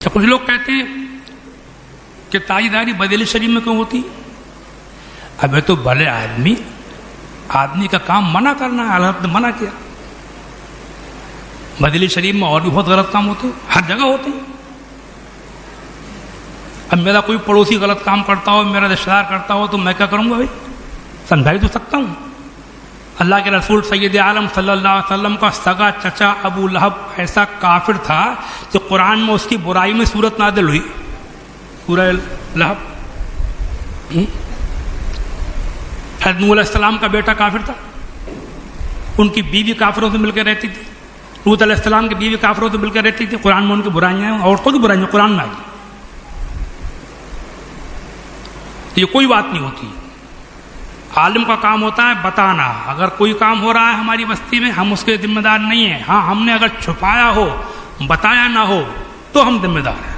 तो कुछ लोग कहते हैं कि ताईदारी बदेली शरीफ में क्यों होती? अब ये तो भले आदमी का काम मना करना है, अल्लाह ने मना किया। बदेली शरीफ में और भी बहुत गलत काम होते हैं, हर जगह होते हैं। अब मेरा कोई पड़ोसी गलत काम करता हो, मेरा रिश्तेदार करता हो, तो मैं क्या करूंगा भाई? समझा ही तो सकता हूं। अल्लाह के रसूल सैयद आलम सल्लल्लाहु अलैहि वसल्लम का सगा चचा अबू लहब ऐसा काफिर था जो कुरान में उसकी बुराई में सूरत नाज़िल हुई, सूरह लहब। हज़रत नूह अलैहिस्सलाम का बेटा काफिर था, उनकी बीवी काफिरों से मिलकर रहती थी। लूत अलैहिस्सलाम की बीवी काफिरों से मिलकर रहती थी। कुरान में उनकी बुराइयां हैं, औरतों की बुराइयां कुरान में आई। ये कोई बात नहीं होती। आलिम का काम होता है बताना। अगर कोई काम हो रहा है हमारी बस्ती में, हम उसके जिम्मेदार नहीं हैं। हाँ, हमने अगर छुपाया हो, बताया ना हो, तो हम जिम्मेदार हैं।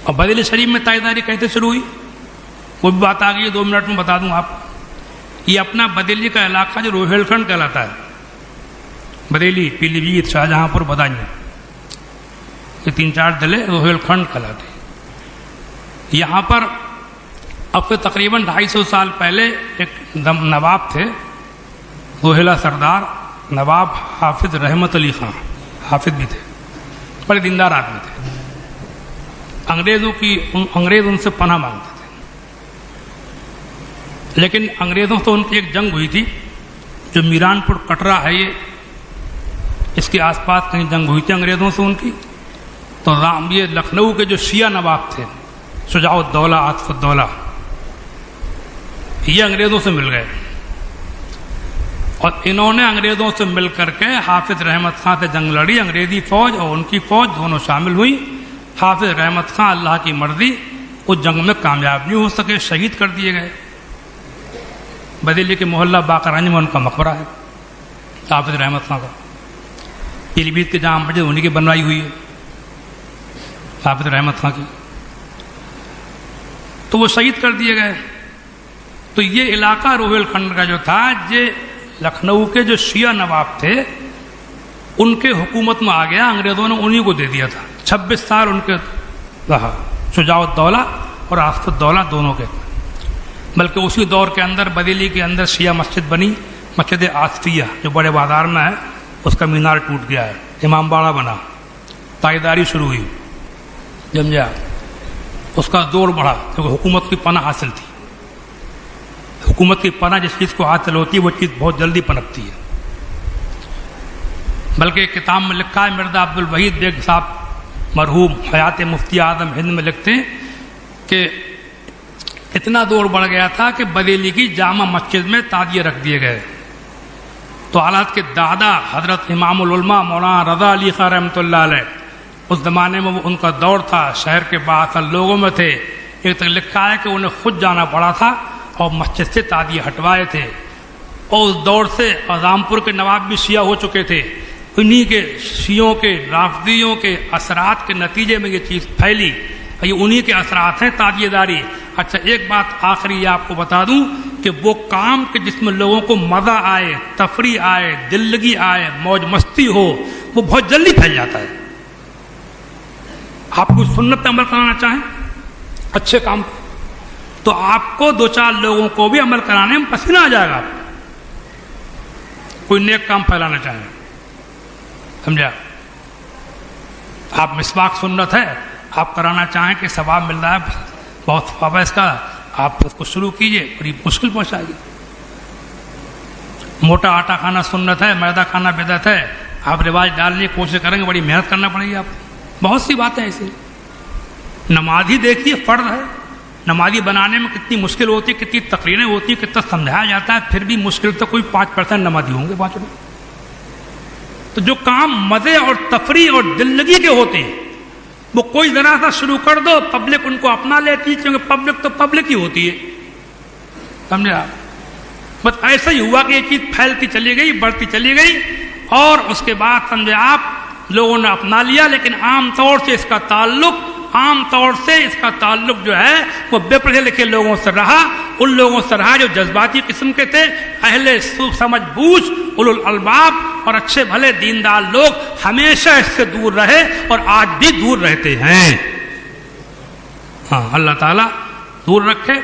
और बदेली शरीफ में ताईदारी कैसे शुरू हुई? कोई भी बात आ गई है, 2 मिनट में बता दूं आप। ये अपना बदेली का इलाका जो रोहेलखंड कहलाता है, बदेली, पीलीभीत, शाहजहांपुर, बदायूं, ये 3-4 जिले रोहेलखंड कहलाते हैं। यहाँ पर अब से तकरीबन 250 साल पहले एक नवाब थे, रोहेला सरदार नवाब हाफिज रहमत अली खां। हाफिज भी थे, बड़े दीनदार आदमी थे। अंग्रेज उनसे पनाह मांगते थे, लेकिन अंग्रेज़ों से उनकी एक जंग हुई थी, जो मीरानपुर कटरा है, इसके आसपास कहीं जंग हुई थी अंग्रेज़ों से उनकी। तो ये लखनऊ के जो शिया नवाब थे, शुजाउद्दौला, आतिफुद्दौला, ये अंग्रेज़ों से मिल गए और इन्होंने अंग्रेज़ों से मिल करके हाफिज रहमत खां से जंग लड़ी। अंग्रेज़ी फौज और उनकी फौज दोनों शामिल हुई। हाफिज रहमत खां अल्लाह की मर्जी उस जंग में कामयाब नहीं हो सके, शहीद कर दिए गए। बदेली के मोहल्ला बाकरानी में उनका मकबरा है, हाफिज रहमत खां का। पीलीभीत के जामा मस्जिद उन्हीं की बनवाई हुई है, हाफिज रहमत खां की। तो वो शहीद कर दिए गए। तो ये इलाका रोहेलखंड का जो था, ये लखनऊ के जो शिया नवाब थे उनके हुकूमत में आ गया। अंग्रेज़ों ने उन्हीं को दे दिया था। 26 साल उनके रहा, शुजाउद्दौला और आतिफुद्दौला दोनों के। बल्कि उसी दौर के अंदर बदेली के अंदर शिया मस्जिद बनी, मस्जिद आसफिया, जो बड़े बाजार में है। उसका मीनार टूट गया है, इमामबाड़ा बना, ताईदारी शुरू हुई, समझा। उसका जोर बढ़ा क्योंकि हुकूमत की पनाह हासिल थी। हुकूमत की पनाह जिस चीज़ को हासिल होती है वो चीज़ बहुत जल्दी पनपती है। बल्कि किताब में लिखा है, मिर्ज़ा अब्दुल वहीद बेग साहब मरहूम हयात मुफ्ती आज़म हिंद में लिखते हैं कि इतना जोर बढ़ गया था कि बदेली की जामा मस्जिद में ताजिए रख दिए गए। तो हालात के दादा हजरत इमामुल उलमा मौलाना रज़ा अली खां रहमतुल्लाह अलैह, उस ज़माने में वो उनका दौर था, शहर के बाहर लोगों में थे। एक तक लिखा है कि उन्हें खुद जाना पड़ा था और मस्जिद से ताजिए हटवाए थे। और उस दौर से रामपुर के नवाब भी शिया हो चुके थे। उन्हीं के शियों के, राफदियों के असरात के नतीजे में ये चीज़ फैली। ये उन्हीं के असरात हैं ताजिएदारी। अच्छा, एक बात आखिरी आपको बता दूं कि वो काम के जिसमें लोगों को मज़ा आए, तफरी आए, दिल्लगी आए, मौज मस्ती हो, वो बहुत जल्दी फैल जाता है। आप कोई सुन्नत पे अमल कराना चाहें, अच्छे काम, तो आपको 2-4 लोगों को भी अमल कराने में पसीना आ जाएगा। कोई नेक काम फैलाना चाहें, समझा। आप मिसवाक सुन्नत है, आप कराना चाहें कि सवाब मिल रहा है, बहुत सवाब है इसका, आप उसको शुरू कीजिए, बड़ी मुश्किल पहुंचाएगी। मोटा आटा खाना सुन्नत है, मैदा खाना बिदअत है, आप रिवाज डालने की कोशिश करेंगे, बड़ी मेहनत करना पड़ेगी आपको। बहुत सी बातें ऐसी। नमाजी देखिए, फर्ज है, नमाजी बनाने में कितनी मुश्किल होती है, कितनी तकरीरें होती है, कितना समझाया जाता है, फिर भी मुश्किल तो कोई 5% नमाजी होंगे 5 में। तो जो काम मज़े और तफरी और दिल्लगी के होते हैं, वो कोई जरा सा शुरू कर दो, पब्लिक उनको अपना लेती है, क्योंकि पब्लिक तो पब्लिक ही होती है, समझे आप। बस ऐसा ही हुआ कि ये चीज़ फैलती चली गई, बढ़ती चली गई, और उसके बाद समझे आप लोगों ने अपना लिया। लेकिन आमतौर से इसका ताल्लुक जो है वो बेपढ़े लिखे लोगों से रहा, उन लोगों से रहा जो जज्बाती किस्म के थे, अहले समझ बूझ, उलुल अलबाब, और अच्छे भले दीनदार लोग हमेशा इससे दूर रहे और आज भी दूर रहते हैं। हाँ, अल्लाह ताला दूर रखे।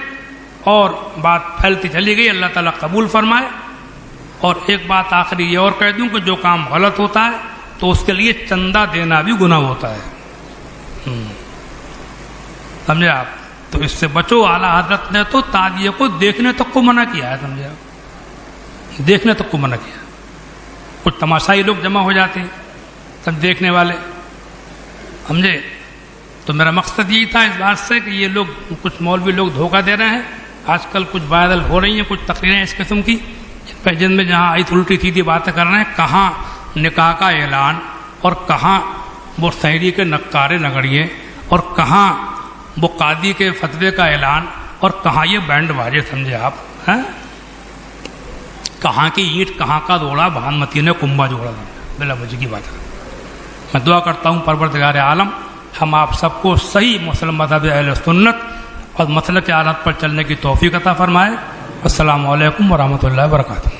और बात फैलती चली गई, अल्लाह ताला कबूल फरमाए। और एक बात आखिरी ये और कह दूं कि जो काम गलत होता है तो उसके लिए चंदा देना भी गुनाह होता है। समझे आप? तो इससे बचो। आला हजरत ने तो ताजिए को देखने तक को मना किया है, समझे आप? देखने तक को मना किया। कुछ तमाशाई लोग जमा हो जाते हैं, सब देखने वाले, समझे? तो मेरा मकसद यही था इस बात से कि ये लोग, कुछ मौलवी लोग धोखा दे रहे हैं। आजकल कुछ वायरल हो रही हैं कुछ तकरीरें इस किस्म की, जिनमें जहाँ आई उल्टी सीधी बातें कर रहे हैं। कहाँ निकाह का ऐलान और कहाँ वो शहरी के नक्कारे नगड़िए और कहाँ वो कादी के फतवे का ऐलान और कहाँ ये बैंड बाजे, समझे आप? हैं? कहाँ की ईंट कहाँ का दौड़ा, भानमती ने कुंभा जोड़ा, बिला वजह की बात है। मैं दुआ करता हूँ परवरदिगार आलम हम आप सबको सही मुस्लिम मज़हब अहले सुन्नत और मसलक आदत पर चलने की तौफीक अता फरमाए। अस्सलामु अलैकुम व रहमतुल्लाहि व बरकातुहू।